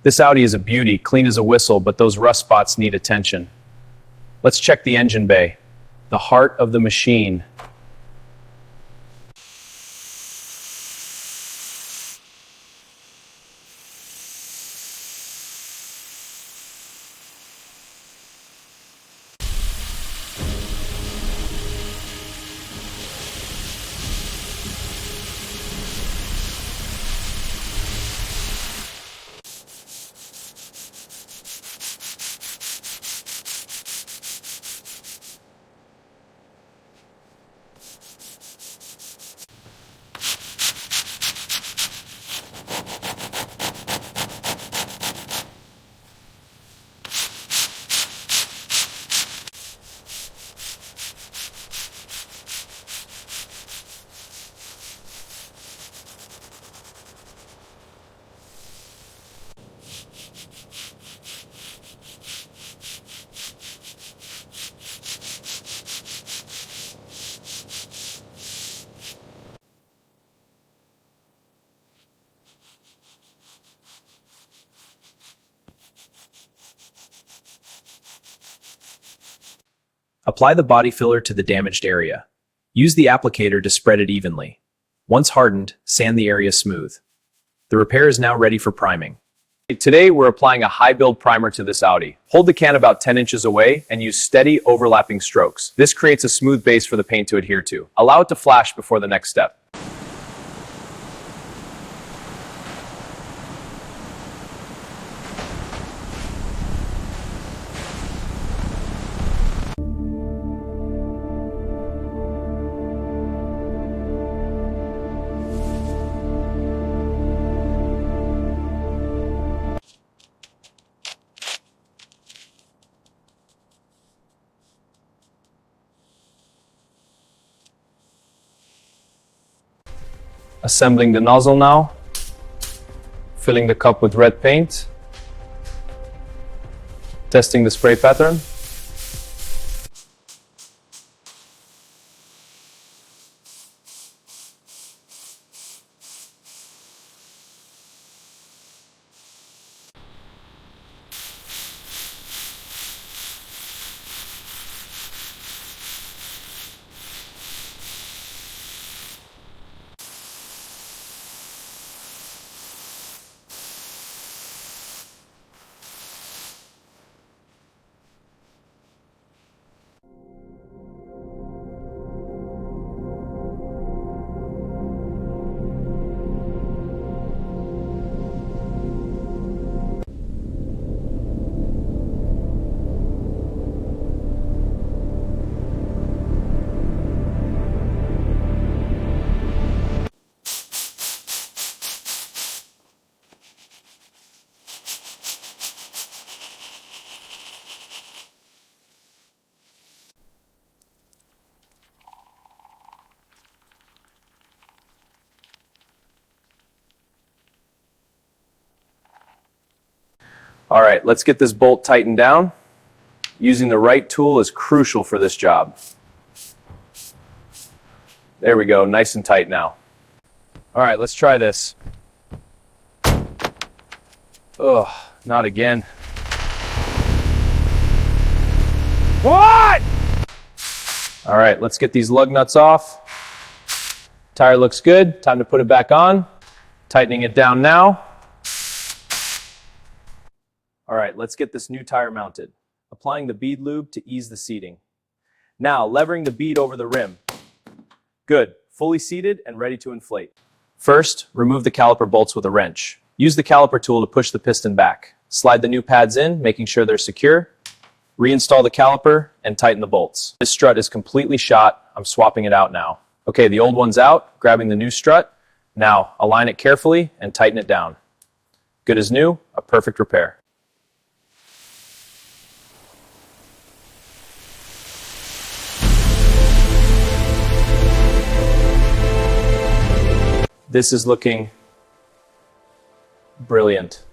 This Audi is a beauty, clean as a whistle, but those rust spots need attention. Let's check the engine bay, the heart of the machine. Apply the body filler to the damaged area. Use the applicator to spread it evenly. Once hardened, sand the area smooth. The repair is now ready for priming. Today, we're applying a high-build primer to this Audi. Hold the can about 10 inches away and use steady, overlapping strokes. This creates a smooth base for the paint to adhere to. Allow it to flash before the next step. Assembling the nozzle now, filling the cup with red paint, testing the spray pattern. All right, let's get this bolt tightened down. Using the right tool is crucial for this job. There we go, nice and tight now. All right, let's try this. Ugh, not again. What? All right, let's get these lug nuts off. Tire looks good, time to put it back on. Tightening it down now. All right, let's get this new tire mounted. Applying the bead lube to ease the seating. Now, levering the bead over the rim. Good, fully seated and ready to inflate. First, remove the caliper bolts with a wrench. Use the caliper tool to push the piston back. Slide the new pads in, making sure they're secure. Reinstall the caliper and tighten the bolts. This strut is completely shot. I'm swapping it out now. Okay, the old one's out, grabbing the new strut. Now, align it carefully and tighten it down. Good as new, a perfect repair. This is looking brilliant.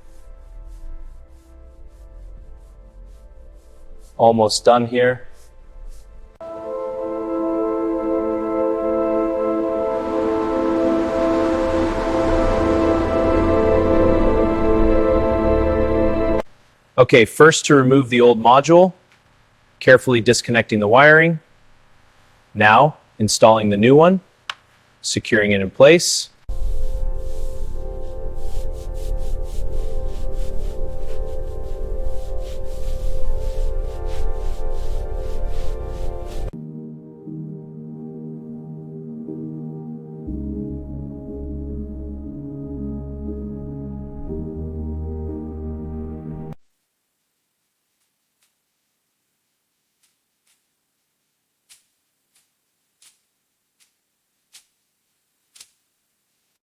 Almost done here. Okay, first to remove the old module, carefully disconnecting the wiring. Now, installing the new one, securing it in place.